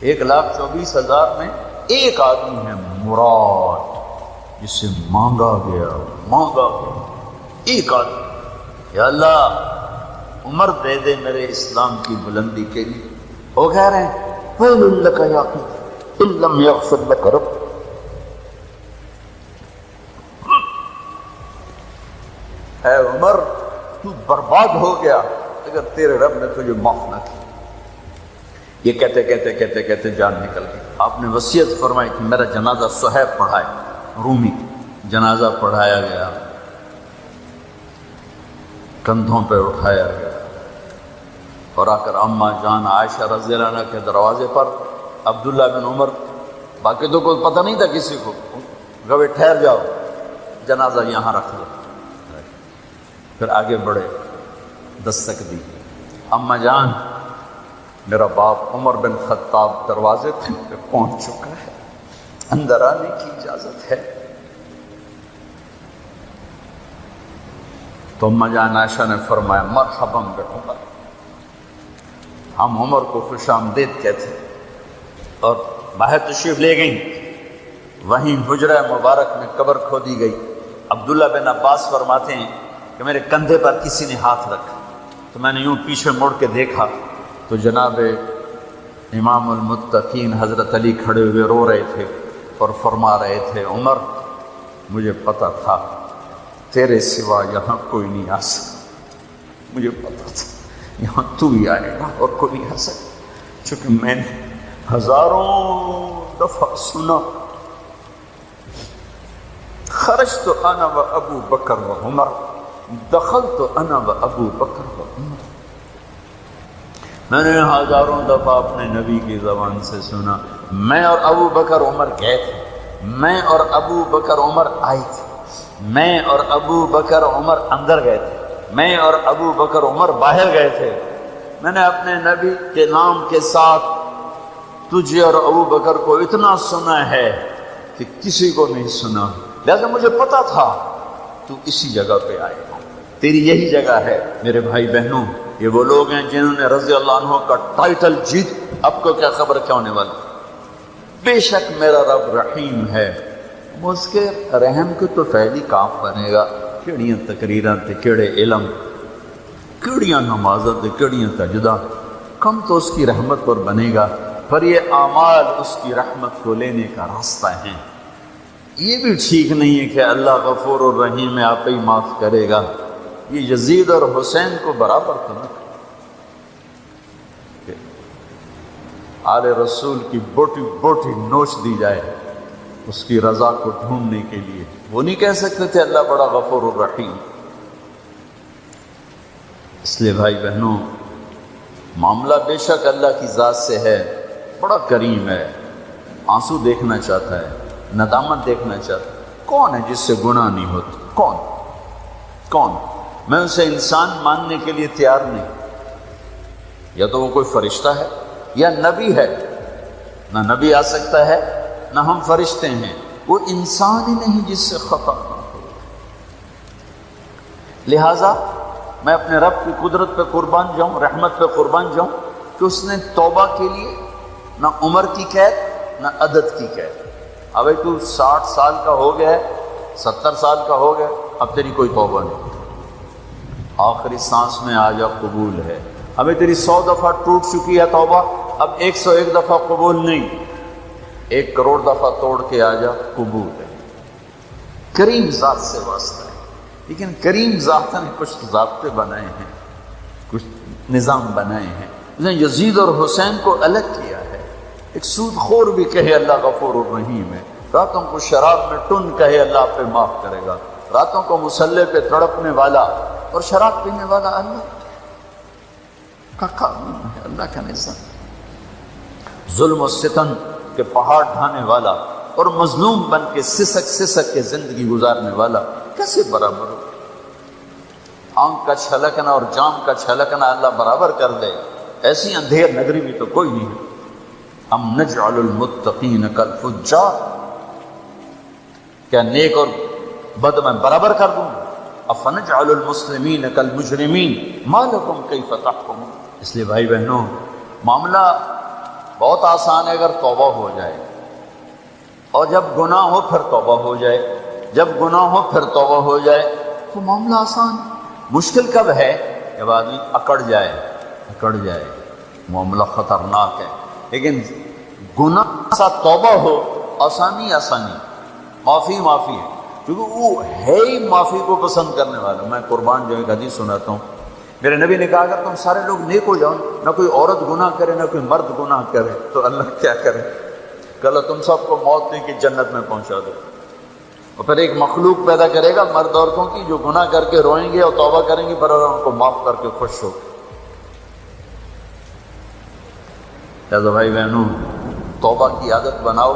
1,24,000 میں ایک آدمی ہے مراد، جس سے مانگا گیا ایک آدمی، یا اللہ عمر دے دے میرے اسلام کی بلندی کے لیے۔ وہ کہہ رہے ہیں وَيْلٌ لَكَ يَا أَخِي إِن لَّمْ يَغْفِرْ لَكَ رَبُّكَ، اے عمر تو برباد ہو گیا اگر تیرے رب نے تجھے معاف نہ کیا۔ یہ کہتے جان نکل گئی۔ آپ نے وصیت فرمائی کہ میرا جنازہ صہیب پڑھائے، رومی جنازہ پڑھایا گیا، کندھوں پہ اٹھایا گیا، اور آ کر اماں جان عائشہ رضی اللہ عنہ کے دروازے پر عبداللہ بن عمر، باقی تو کوئی پتہ نہیں تھا کسی کو، گوے ٹھہر جاؤ جنازہ یہاں رکھ لو۔ پھر آگے بڑھے، دستک دی، اماں جان میرا باپ عمر بن خطاب دروازے پہ پہنچ چکا ہے، اندر آنے کی اجازت ہے۔ تو اماں جان عائشہ نے فرمایا مرحبا بعمر، ہم عمر کو خوش آمدید کہتے، اور باہر تشریف لے گئیں۔ وہیں حجرہ مبارک میں قبر کھودی گئی۔ عبداللہ بن عباس فرماتے ہیں کہ میرے کندھے پر کسی نے ہاتھ رکھا، تو میں نے یوں پیچھے مڑ کے دیکھا تو جناب امام المتقین حضرت علی کھڑے ہوئے رو رہے تھے اور فرما رہے تھے عمر مجھے پتہ تھا تیرے سوا یہاں کوئی نہیں آ سکتا، مجھے پتہ تھا یہاں تو ہی آئے گا اور کوئی نہیں آ سکتا، چونکہ میں نے ہزاروں دفعہ سنا خرجت انا و ابو بکر و عمر دخلت انا و ابو بکر و عمر، میں نے ہزاروں دفعہ اپنے نبی کی زبان سے سنا میں اور ابو بکر عمر گئے تھے، میں اور ابو بکر عمر آئے تھے، میں اور ابو بکر عمر اندر گئے تھے، میں اور ابو بکر عمر باہر گئے تھے، میں نے اپنے نبی کے نام کے ساتھ تجھے اور ابو بکر کو اتنا سنا ہے کہ کسی کو نہیں سنا، لہذا مجھے پتا تھا تو اسی جگہ پہ آئے گا، تیری یہی جگہ ہے۔ میرے بھائی بہنوں، یہ وہ لوگ ہیں جنہوں نے رضی اللہ عنہ کا ٹائٹل جیت، اب کو کیا خبر کیا ہونے والا۔ بے شک میرا رب رحیم ہے، اس کے رحم کو تو فعلی کام بنے گا، کیڑیاں تقریراں تے کیڑے علم، کیڑیاں نمازاں تے کیڑیاں تجدہ، کم تو اس کی رحمت پر بنے گا، پر یہ اعمال اس کی رحمت کو لینے کا راستہ ہیں۔ یہ بھی ٹھیک نہیں ہے کہ اللہ غفور الرحیم ہے، آپ ہی معاف کرے گا، یہ یزید اور حسین کو برابر تو نہ کہ آل رسول کی بوٹی بوٹی نوچ دی جائے اس کی رضا کو ڈھونڈنے کے لیے، وہ نہیں کہہ سکتے تھے اللہ بڑا غفور الرحیم۔ اس لیے بھائی بہنوں، معاملہ بے شک اللہ کی ذات سے ہے، بڑا کریم ہے، آنسو دیکھنا چاہتا ہے، ندامت دیکھنا چاہتا ہے۔ کون ہے جس سے گناہ نہیں ہوتا؟ کون؟ میں اسے انسان ماننے کے لیے تیار نہیں، یا تو وہ کوئی فرشتہ ہے یا نبی ہے، نہ نبی آ سکتا ہے نہ ہم فرشتے ہیں، وہ انسان ہی نہیں جس سے خطا نہ ہو۔ لہٰذا میں اپنے رب کی قدرت پہ قربان جاؤں، رحمت پہ قربان جاؤں کہ اس نے توبہ کے لیے نہ عمر کی قید نہ عدد کی قید۔ اب تو 60 سال کا ہو گیا ہے، 70 سال کا ہو گیا، اب تیری کوئی توبہ نہیں، آخری سانس میں آ جا قبول ہے۔ ابھی تیری 100 دفعہ ٹوٹ چکی ہے توبہ، اب 101 دفعہ قبول نہیں، 1 کروڑ دفعہ توڑ کے آ جا قبول ہے۔ کریم ذات سے واسطہ ہے، لیکن کریم ذات نے کچھ ضابطے بنائے ہیں، کچھ نظام بنائے ہیں۔ اس نے یزید اور حسین کو الگ کیا ہے۔ ایک سود خور بھی کہے اللہ غفور الرحیم ہے، راتوں کو شراب میں ٹن کہے اللہ پہ معاف کرے گا، راتوں کو مصلے پہ تڑپنے والا اور شراب پینے والا اللہ کا قانون ہے، اللہ کا نظام۔ ظلم و ستم کے پہاڑ ڈھانے والا اور مظلوم بن کے سسک کے زندگی گزارنے والا کیسے برابر ہو؟ آنکھ کا چھلکنا اور جام کا چھلکنا اللہ برابر کر دے، ایسی اندھیر نگری میں تو کوئی نہیں ہے۔ ام نجعل المتقین کالفجار، کیا نیک اور بد میں برابر کر دوں؟ افنجعل المسلمین کالمجرمین ما لکم کیف تحکمون۔ اس لیے بھائی بہنوں، معاملہ بہت آسان ہے اگر توبہ ہو جائے، اور جب گناہ ہو پھر توبہ ہو جائے، جب گناہ ہو پھر توبہ ہو جائے تو معاملہ آسان۔ مشکل کب ہے؟ جب آدمی اکڑ جائے معاملہ خطرناک ہے۔ لیکن گناہ سا توبہ ہو، آسانی معافی ہے، کیونکہ وہ ہے ہی معافی کو پسند کرنے والا۔ میں قربان جو ایک حدیث سناتا ہوں، میرے نبی نے کہا اگر تم سارے لوگ نیک ہو جاؤ، نہ کوئی عورت گناہ کرے نہ کوئی مرد گناہ کرے، تو اللہ کیا کرے؟ کل تم سب کو موت دے کے جنت میں پہنچا دو، اور پھر ایک مخلوق پیدا کرے گا مرد عورتوں کی جو گناہ کر کے روئیں گے اور توبہ کریں گے، پر ان کو معاف کر کے خوش ہو۔ لہذا بھائی بہنوں، توبہ کی عادت بناؤ۔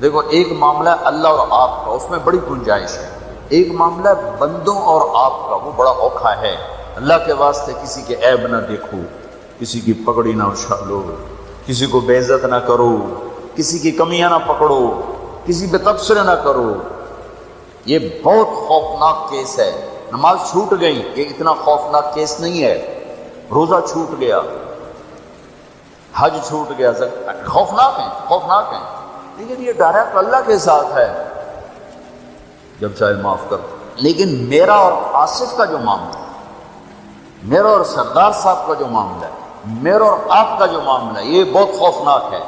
دیکھو، ایک معاملہ ہے اللہ اور آپ کا، اس میں بڑی گنجائش ہے۔ ایک معاملہ ہے بندوں اور آپ کا، وہ بڑا اوکھا ہے۔ اللہ کے واسطے کسی کے عیب نہ دیکھو، کسی کی پگڑی نہ اچھالو، کسی کو بے عزت نہ کرو، کسی کی کمیاں نہ پکڑو، کسی پہ تبصرے نہ کرو۔ یہ بہت خوفناک کیس ہے۔ نماز چھوٹ گئی، یہ اتنا خوفناک کیس نہیں ہے۔ روزہ چھوٹ گیا، حج چھوٹ گیا، خوفناک ہیں، لیکن یہ ڈائریکٹ اللہ کے ساتھ ہے، جب چاہے معاف کر۔ لیکن میرا اور آصف کا جو معاملہ ہے، میرا اور سردار صاحب کا جو معاملہ ہے، میرا اور آپ کا جو معاملہ ہے، یہ بہت خوفناک ہے۔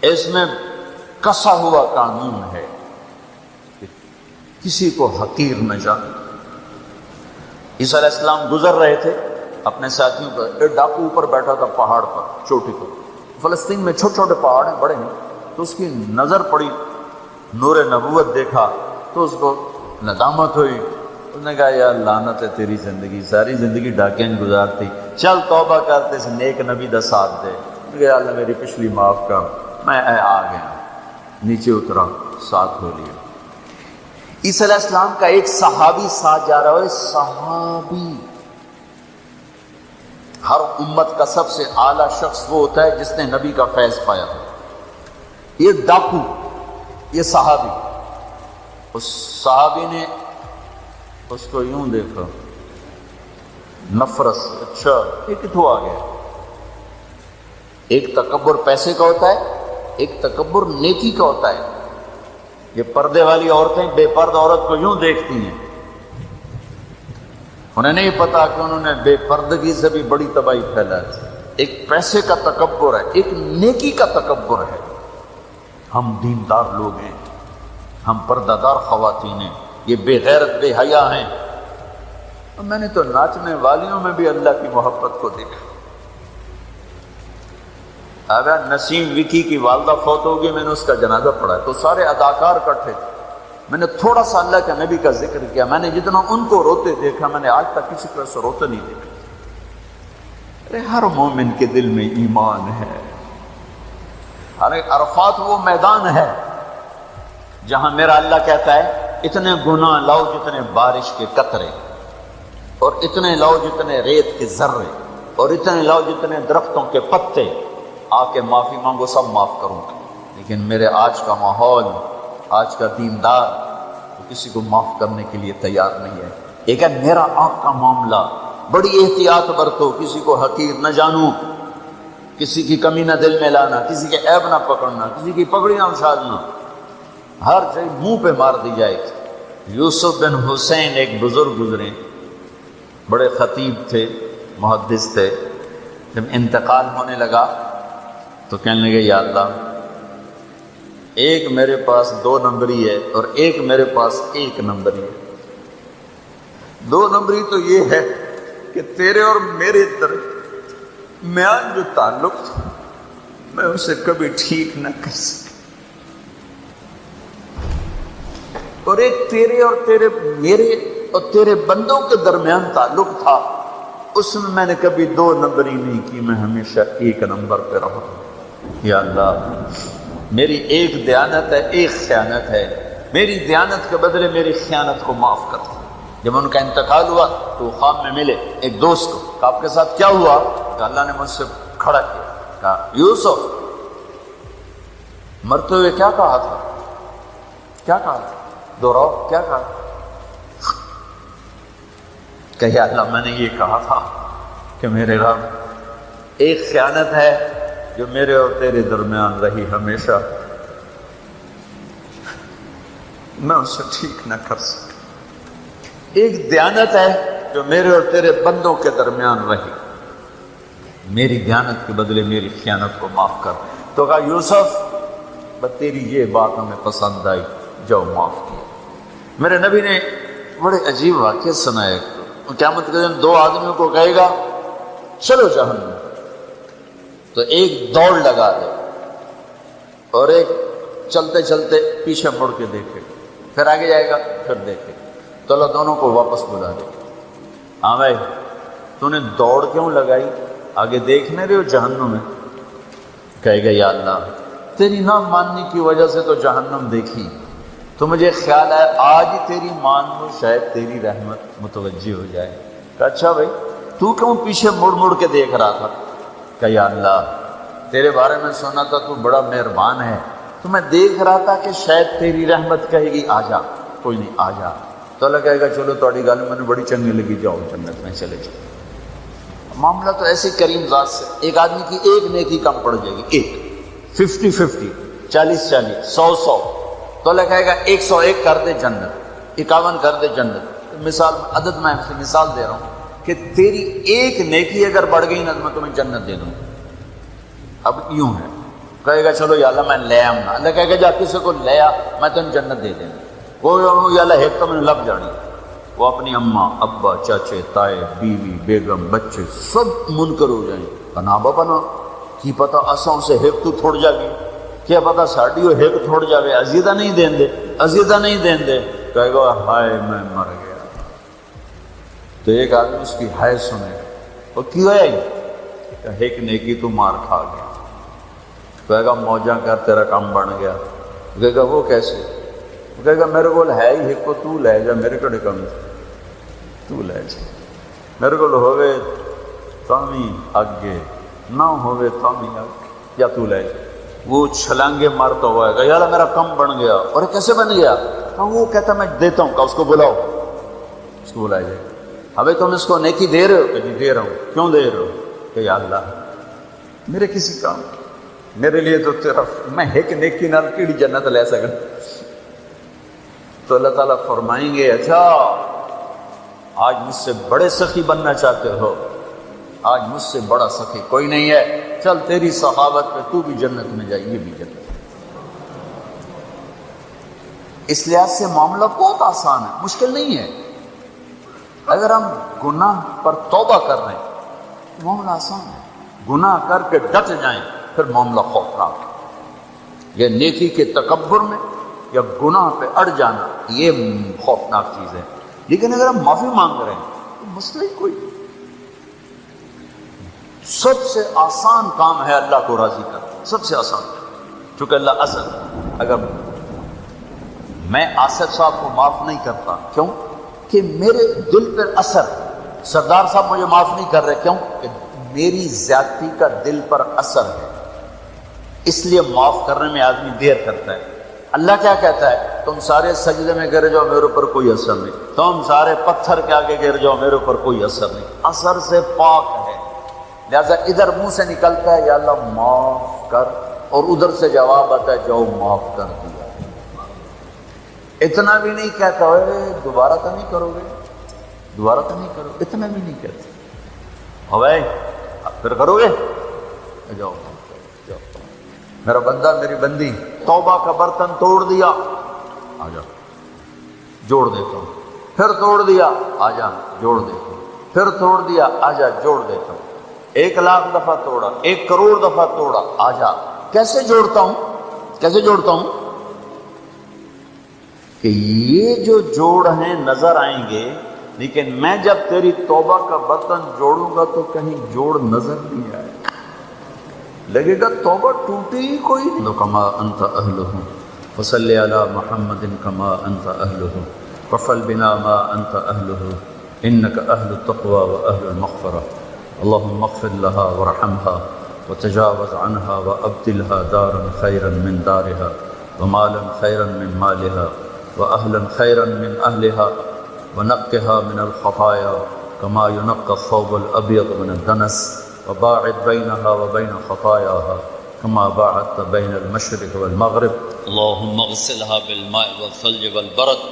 اس میں کسا ہوا قانون ہے کہ کسی کو حقیر نہ جانے۔ عیسیٰ علیہ السلام گزر رہے تھے اپنے ساتھیوں پر، ایک ڈاکو اوپر بیٹھا تھا پہاڑ پر، چوٹی پر۔ فلسطین میں چھوٹے چھوٹے پہاڑ ہیں، بڑے نہیں، تو اس کی نظر پڑی، نور نبوت دیکھا تو اس کو ندامت ہوئی۔ اس نے کہا یار لعنت ہے تیری زندگی، ساری زندگی ڈاکیاں گزارتی، چل توبہ کرتے اس نیک نبی دا ساتھ دے۔ کہ اللہ میری پچھلی معاف کر۔ میں آ گیا، نیچے اترا، ساتھ ہو لیا۔ عیسیٰ علیہ السلام کا ایک صحابی ساتھ جا رہا ہے، صحابی۔ ہر امت کا سب سے اعلیٰ شخص وہ ہوتا ہے جس نے نبی کا فیض پایا۔ یہ ڈاکو، یہ صحابی، اس صحابی نے اس کو یوں دیکھا، نفرت سے، اچھا یہ کتوں آ گیا۔ ایک تکبر پیسے کا ہوتا ہے، ایک تکبر نیکی کا ہوتا ہے۔ یہ پردے والی عورتیں بے پرد عورت کو یوں دیکھتی ہیں، انہیں نہیں پتا کہ انہوں نے بے پردگی سے بھی بڑی تباہی پھیلا ہے۔ ایک پیسے کا تکبر ہے، ایک نیکی کا تکبر ہے۔ ہم دیندار لوگ ہیں، ہم پردہ دار خواتین ہیں، یہ بے غیرت بے حیا ہیں۔ اور میں نے تو ناچنے والیوں میں بھی اللہ کی محبت کو دیکھا۔ اگر نسیم وکی کی والدہ فوت ہوگی، میں نے اس کا جنازہ پڑھا تو سارے اداکار اکٹھے تھے۔ میں نے تھوڑا سا اللہ کے نبی کا ذکر کیا، میں نے جتنا ان کو روتے دیکھا میں نے آج تک کسی کو ایسا روتے نہیں دیکھا۔ ارے ہر مومن کے دل میں ایمان ہے۔ ارے عرفات وہ میدان ہے جہاں میرا اللہ کہتا ہے اتنے گناہ لاؤ جتنے بارش کے قطرے، اور اتنے لاؤ جتنے ریت کے ذرے، اور اتنے لاؤ جتنے درختوں کے پتے، آ کے معافی مانگو، سب معاف کروں گا۔ لیکن میرے آج کا ماحول، آج کا دیندار وہ کسی کو معاف کرنے کے لیے تیار نہیں ہے۔ ایک ہے میرا آپ کا معاملہ، بڑی احتیاط برتو، کسی کو حقیر نہ جانو، کسی کی کمی نہ دل میں لانا، کسی کے عیب نہ پکڑنا، کسی کی پگڑی نہ اچھالنا، ہر چیز منہ پہ مار دی جائے گی۔ یوسف بن حسین ایک بزرگ گزرے، بڑے خطیب تھے، محدث تھے۔ جب انتقال ہونے لگا تو کہنے لگے یا اللہ، ایک میرے پاس 2 نمبری ہے اور ایک میرے پاس 1 نمبری ہے۔ 2 نمبری تو یہ ہے کہ تیرے اور میرے درمیان جو تعلق تھا میں اسے کبھی ٹھیک نہ کر سکا، اور ایک تیرے اور میرے اور تیرے بندوں کے درمیان تعلق تھا، اس میں نے کبھی 2 نمبری نہیں کی، میں ہمیشہ 1 نمبر پہ رہا۔ یا اللہ، میری ایک دیانت ہے، ایک خیانت ہے، میری دیانت کے بدلے میری خیانت کو معاف کر دو۔ جب ان کا انتقال ہوا تو خواب میں ملے ایک دوست کو، کہ آپ کے ساتھ کیا ہوا؟ کہ اللہ نے مجھ سے کھڑا کیا، کہا یوسف مرتے ہوئے کیا کہا تھا؟ کیا کہا تھا؟ دوہراؤ، کیا کہا؟ کہ یا اللہ، میں نے یہ کہا تھا کہ میرے رب ایک خیانت ہے جو میرے اور تیرے درمیان رہی ہمیشہ، میں اسے ٹھیک نہ کر سکا۔ ایک دیانت ہے جو میرے اور تیرے بندوں کے درمیان رہی، میری دیانت کے بدلے میری خیانت کو معاف کر۔ تو کہا یوسف بس تیری یہ بات ہمیں پسند آئی، جاؤ معاف کیا۔ میرے نبی نے بڑے عجیب واقعہ سنایا، قیامت کے دن دو آدمیوں کو کہے گا چلو جہنم، تو ایک دوڑ لگا دے اور ایک چلتے چلتے پیچھے مڑ کے دیکھے، پھر آگے جائے گا پھر دیکھے، تو اللہ دونوں کو واپس بلا دے۔ ہاں بھائی تو نے دوڑ کیوں لگائی، آگے دیکھنے رہے ہو جہنم میں؟ کہے گا یا اللہ تیری نہ ماننے کی وجہ سے تو جہنم دیکھی، تو مجھے خیال ہے آج ہی تیری مان لو، شاید تیری رحمت متوجہ ہو جائے۔ کہا اچھا بھائی تو کیوں پیچھے مڑ مڑ کے دیکھ رہا تھا؟ کہ یا اللہ تیرے بارے میں سنا تھا تو بڑا مہربان ہے، تو میں دیکھ رہا تھا کہ شاید تیری رحمت کہے گی آ جا، کوئی نہیں آ جا، تو اللہ کہے گا چلو تھوڑی گل میں نے بڑی چنگی لگی، جاؤ جنت میں چلے جاؤ۔ معاملہ تو ایسے کریم ذات سے، ایک آدمی کی ایک نیکی کم پڑ جائے گی، ایک 50-50 40-40 100-100، تو اللہ کہے گا 101 کر دے جنت، 51 کر دے جنت۔ مثال عدد میں مثال دے رہا ہوں کہ تیری ایک نیکی اگر بڑھ گئی نا تو میں تمہیں جنت دے دوں۔ اب یوں ہے، کہے گا چلو یا اللہ میں لے آؤں گا، اللہ کہے گا جا کسی کو لے آ میں تمہیں جنت دے دیں گا۔ وہ یا اللہ ایک تو میں لب جانی، وہ اپنی اماں ابا چاچے تائے بیوی بیگم بچے سب منکر ہو جائیں، بنا بنا کی پتہ اساں سے ایک تو تھوڑ جا گی، کیا پتہ ساڑی وہ ایک تھوڑ جاوے، عزیدہ نہیں دین دے، عزیدہ نہیں دین دے۔ کہے گا ہائے میں مر گیا۔ تو ایک آدمی اس کی ہائے سنے، وہ کیوں ہے کہ ایک نیکی تو مار کھا گیا۔ کہے گا موجاں کر تیرا کام بن گیا۔ کہے گا وہ کیسے؟ کہے گا میرے کو ہے ہی ایک کو تو لے جا، میرے کڑے کم تو لے جا، میرے کو ہوئے تامی آگے نہ ہوئے تامی آگے، یا تو لے جا۔ وہ چھلانگے مارتا ہوا ہے، یا اللہ میرا کم بن گیا۔ اور کیسے بن گیا؟ وہ کہتا میں دیتا ہوں، کہ اس کو بلاؤ، اس کو بلایا جائے۔ ابھی تم اس کو نیکی دے رہے ہو؟ کہ جی دے رہا ہوں۔ کیوں دے رہے ہو؟ کہ یا اللہ میرے کسی کام، میرے لیے تو تیرا میں ایک نیکی نال کیڑی جنت لے سکوں۔ تو اللہ تعالیٰ فرمائیں گے اچھا آج مجھ سے بڑے سخی بننا چاہتے ہو؟ آج مجھ سے بڑا سخی کوئی نہیں ہے، چل تیری سخاوت پہ تو بھی جنت میں جائے، یہ بھی جنت۔ اس لحاظ سے معاملہ بہت آسان ہے، مشکل نہیں ہے۔ اگر ہم گناہ پر توبہ کر رہے ہیں تو معاملہ آسان ہے، گناہ کر کے ڈٹ جائیں پھر معاملہ خوفناک ہے۔ یہ نیکی کے تکبر میں یا گناہ پہ اڑ جانا یہ خوفناک چیز ہے۔ لیکن اگر ہم معافی مانگ رہے ہیں تو مسئلہ ہی کوئی، سب سے آسان کام ہے اللہ کو راضی کرنا، سب سے آسان۔ چونکہ اللہ اصل، اگر میں آصف صاحب کو معاف نہیں کرتا، کیوں کہ میرے دل پر اثر، سردار صاحب مجھے معاف نہیں کر رہے، کیوں کہ میری زیادتی کا دل پر اثر ہے، اس لیے معاف کرنے میں آدمی دیر کرتا ہے۔ اللہ کیا کہتا ہے؟ تم سارے سجدے میں گر جاؤ میرے اوپر کوئی اثر نہیں، تم سارے پتھر کے آگے گر جاؤ میرے اوپر کوئی اثر نہیں، اثر سے پاک ہے۔ لہذا ادھر منہ سے نکلتا ہے یا اللہ معاف کر، اور ادھر سے جواب آتا ہے جاؤ معاف کر دیا۔ اتنا بھی نہیں کہتا دوبارہ تو نہیں کرو گے، دوبارہ تو نہیں کرو، اتنا بھی نہیں کہتے، ہو بھائی پھر کرو گے، جاؤ جاؤ، میرا بندہ میری بندی توبہ کا برتن توڑ دیا، آ جا جوڑ دیتا ہوں، پھر توڑ دیا، آ جا جوڑ دیتا ہوں، پھر توڑ دیا، آ جا جوڑ دیتا ہوں، 1,00,000 دفعہ توڑا، 1 کروڑ دفعہ توڑا، آ جا۔ کیسے جوڑتا ہوں؟ کیسے جوڑتا ہوں؟ کہ یہ جو جوڑ ہیں نظر آئیں گے، لیکن میں جب تیری توبہ کا برتن جوڑوں گا تو کہیں جوڑ نظر نہیں آئے، لگے گا توبہ ٹوٹی ہی کوئی نہیں۔ کما انت اہلہ فصلی علی محمد کما انت اہلہ وفل بنا ما انت اہلہ انک اہل التقوی و اہل المغفرہ اللہم اغفر لها ورحمها وتجاوز عنها وابدلها دارا خیرا من دارها ومالا خیرا من مالها وأهلا خيرا من أهلها ونقها من الخطايا كما ينقى الثوب الأبيض من الدنس وباعد بينها وبين خطاياها كما باعدت بين المشرق والمغرب. اللهم اغسلها بالماء والثلج والبرد.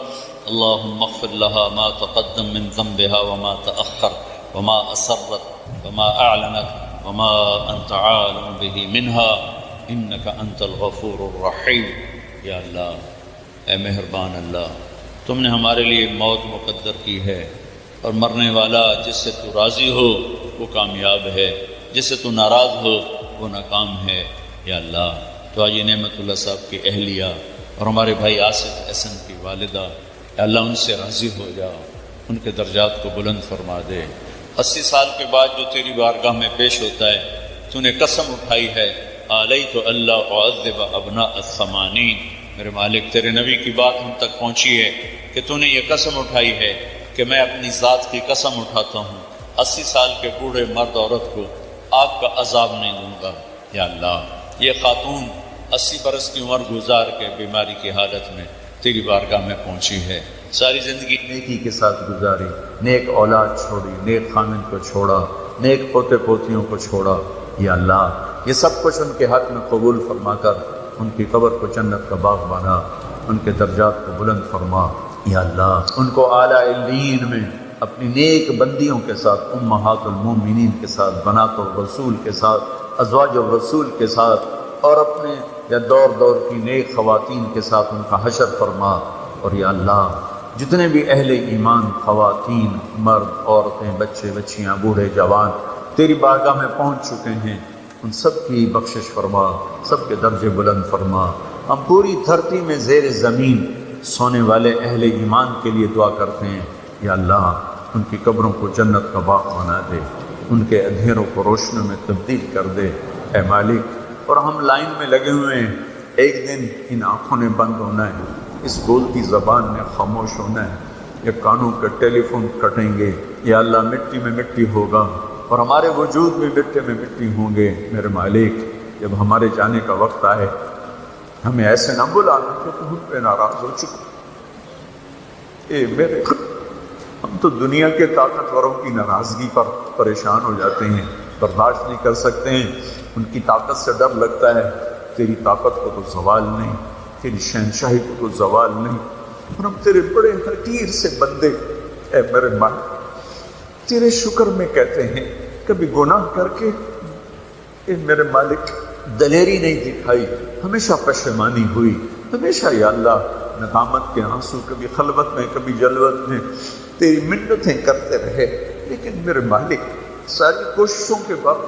اللهم اغفر لها ما تقدم من ذنبها وما تأخر وما أسرت وما أعلنت وما أنت عالم به منها إنك أنت الغفور الرحيم. یا اللہ، اے مہربان اللہ، تم نے ہمارے لیے موت مقدر کی ہے، اور مرنے والا جس سے تو راضی ہو وہ کامیاب ہے، جس سے تو ناراض ہو وہ ناکام ہے۔ یا اللہ، تو آج نعمت اللہ صاحب کی اہلیہ اور ہمارے بھائی آصف احسن کی والدہ، یا اللہ ان سے راضی ہو جا، ان کے درجات کو بلند فرما دے۔ 80 سال کے بعد جو تیری بارگاہ میں پیش ہوتا ہے، تو نے قسم اٹھائی ہے، علیت اللہ اعذب ابناء الثمانین، میرے مالک تیرے نبی کی بات ہم تک پہنچی ہے کہ تو نے یہ قسم اٹھائی ہے کہ میں اپنی ذات کی قسم اٹھاتا ہوں 80 سال کے بوڑھے مرد عورت کو آگ کا عذاب نہیں دوں گا۔ یا اللہ، یہ خاتون 80 برس کی عمر گزار کے بیماری کی حالت میں تیری بارگاہ میں پہنچی ہے، ساری زندگی نیکی کے ساتھ گزاری، نیک اولاد چھوڑی، نیک خامن کو چھوڑا، نیک پوتے پوتیوں کو چھوڑا۔ یا اللہ، یہ سب کچھ ان کے حق میں قبول فرما کر ان کی قبر کو جنت کا باغ بنا، ان کے درجات کو بلند فرما۔ یا اللہ، ان کو اعلیٰ علیین میں اپنی نیک بندیوں کے ساتھ، امہات المومنین کے ساتھ، بنات الرسول کے ساتھ، ازواج الرسول کے ساتھ، اور اپنے یا دور دور کی نیک خواتین کے ساتھ ان کا حشر فرما۔ اور یا اللہ، جتنے بھی اہل ایمان، خواتین، مرد، عورتیں، بچے بچیاں، بوڑھے جوان تیری بارگاہ میں پہنچ چکے ہیں، ان سب کی بخشش فرما، سب کے درجے بلند فرما۔ ہم پوری دھرتی میں زیر زمین سونے والے اہل ایمان کے لیے دعا کرتے ہیں، یا اللہ ان کی قبروں کو جنت کا باغ بنا دے، ان کے اندھیروں کو روشنیوں میں تبدیل کر دے اے مالک۔ اور ہم لائن میں لگے ہوئے ہیں، ایک دن ان آنکھوں نے بند ہونا ہے، اس بولتی زبان نے خاموش ہونا ہے، یہ کانوں کے ٹیلی فون کٹیں گے، یا اللہ مٹی میں مٹی ہوگا، اور ہمارے وجود بھی مٹی میں مٹی ہوں گے۔ میرے مالک، جب ہمارے جانے کا وقت آئے ہمیں ایسے نہ بلانا کہ تو ہم پہ ناراض ہو چکا۔ اے میرے، ہم تو دنیا کے طاقتوروں کی ناراضگی پر پریشان ہو جاتے ہیں، برداشت نہیں کر سکتے ہیں، ان کی طاقت سے ڈر لگتا ہے۔ تیری طاقت کو تو زوال نہیں، تیری شہنشاہی کو تو زوال نہیں، اور ہم تیرے بڑے حقیر سے بندے، اے میرے مالک تیرے شکر میں کہتے ہیں، کبھی گناہ کر کے اے میرے مالک دلیری نہیں دکھائی، ہمیشہ پشیمانی ہوئی، ہمیشہ یا اللہ ندامت کے آنسو، کبھی خلوت میں کبھی جلوت میں تیری منتیں کرتے رہے، لیکن میرے مالک ساری کوششوں کے بعد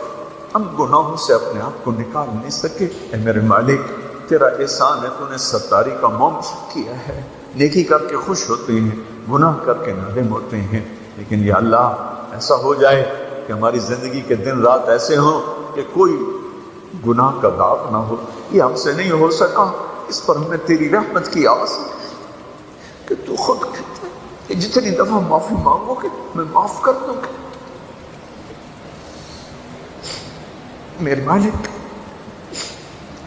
ہم گناہوں سے اپنے آپ کو نکال نہیں سکے۔ اے میرے مالک، تیرا احسان ہے، تو نے ستاری کا موم کیا ہے، نیکی کر کے خوش ہوتے ہیں، گناہ کر کے نادم ہوتے ہیں، لیکن یا اللہ ایسا ہو جائے کہ ہماری زندگی کے دن رات ایسے ہوں کہ کوئی گناہ کا داغ نہ ہو۔ یہ ہم سے نہیں ہو سکا، اس پر ہمیں تیری رحمت کی آس ہے کہ تو خود کہتا ہے کہ جتنی دفعہ معافی مانگو کہ میں معاف کر دوں گا۔ میرے مالک،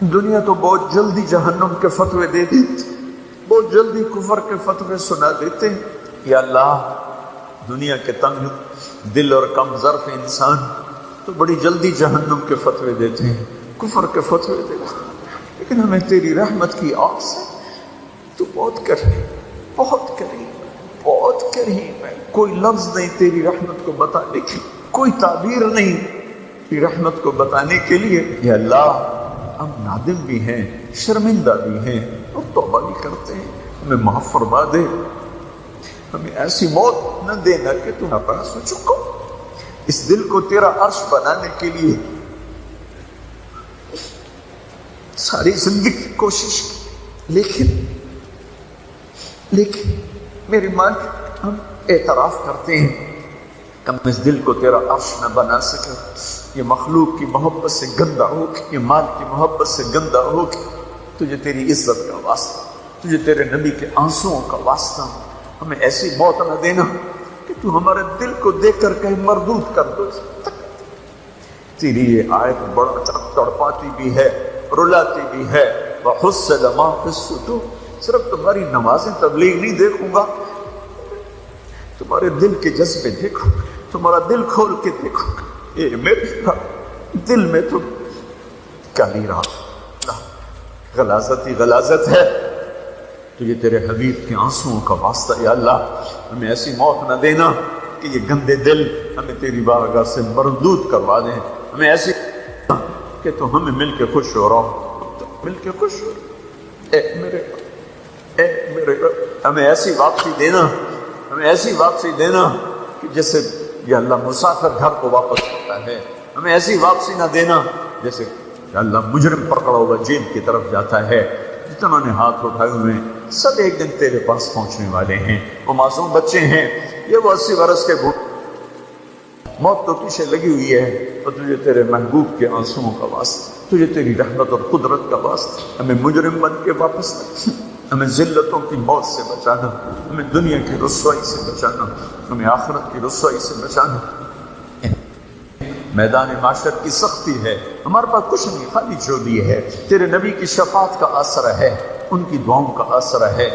دنیا تو بہت جلدی جہنم کے فتوے دے دیتی، بہت جلدی کفر کے فتوے سنا دیتے ہیں۔ یا اللہ، دنیا کے تنگ دل اور کم ظرف انسان تو بڑی جلدی جہنم کے فتوے دیتے ہیں، کفر کے فتوے دیتے ہیں، لیکن ہمیں تیری رحمت کی آس ہے۔ تو بہت کریم، بہت کریم، بہت کریم ہے، کوئی لفظ نہیں تیری رحمت کو بتانے کی، کوئی تعبیر نہیں تیری رحمت کو بتانے کے لیے۔ یا اللہ، ہم نادم بھی ہیں، شرمندہ بھی ہیں، اور توبہ بھی کرتے ہیں، ہمیں معاف فرما دے، ہمیں ایسی موت نہ دینا کہ تم ناراض ہو چکو۔ اس دل کو تیرا عرش بنانے کے لیے ساری زندگی کوشش کی، لیکن میری ماں، ہم اعتراف کرتے ہیں کہ ہم اس دل کو تیرا عرش نہ بنا سکے۔ یہ مخلوق کی محبت سے گندا ہو کے، یہ مال کی محبت سے گندا ہو کے، تجھے تیری عزت کا واسطہ، تجھے تیرے نبی کے آنسوؤں کا واسطہ، ہمیں ایسی موت نہ دینا کہ تو ہمارے دل کو دیکھ کر کہیں مردود کر دو۔ تیری یہ آیت بڑا تڑپاتی بھی ہے، رلاتی بھی ہے۔ وَحُصِّلَ مَا فِي الصُّدُورِ، صرف تمہاری نمازیں تبلیغ نہیں دیکھوں گا، تمہارے دل کے جذبے دیکھوں گا، تمہارا دل کھول کے دیکھوں گا۔ اے میرے دل میں تو کالی رات، غلاظت ہی غلاظت ہے. تجھے تیرے حبیب کے آنسوؤں کا واسطہ یا اللہ ہمیں ایسی موت نہ دینا کہ یہ گندے دل ہمیں تیری بارگاہ سے مردود کروا دیں. ہمیں ایسی کہ تو ہمیں مل کے خوش ہو رہا، مل کے خوش ہو. اے میرے رب ہمیں ایسی واپسی دینا، ہمیں ایسی واپسی دینا کہ جیسے یا اللہ مسافر گھر کو واپس کرتا ہے. ہمیں ایسی واپسی نہ دینا جیسے یا اللہ مجرم پکڑا ہوا جیل کی طرف جاتا ہے. جتنا نے ہاتھ اٹھائے ہوئے سب ایک دن تیرے پاس پہنچنے والے ہیں. وہ معصوم بچے ہیں، یہ وہ 80 برس کے بوڑھے، موت تو پیچھے لگی ہوئی ہے. تو تجھے تیرے محبوب کے آنسوؤں کا واسطہ، تجھے تیری رحمت اور قدرت کا واسطہ ہمیں مجرم بن کے واپس ہمیں ذلتوں کی موت سے بچانا، ہمیں دنیا کی رسوائی سے بچانا، ہمیں آخرت کی رسوائی سے بچانا. میدان معاشر کی سختی ہے، ہمارے پاس کچھ نہیں، خالی چولی ہے. تیرے نبی کی شفاعت کا آسرا ہے، ان کی دعاؤں کا آسرا ہے.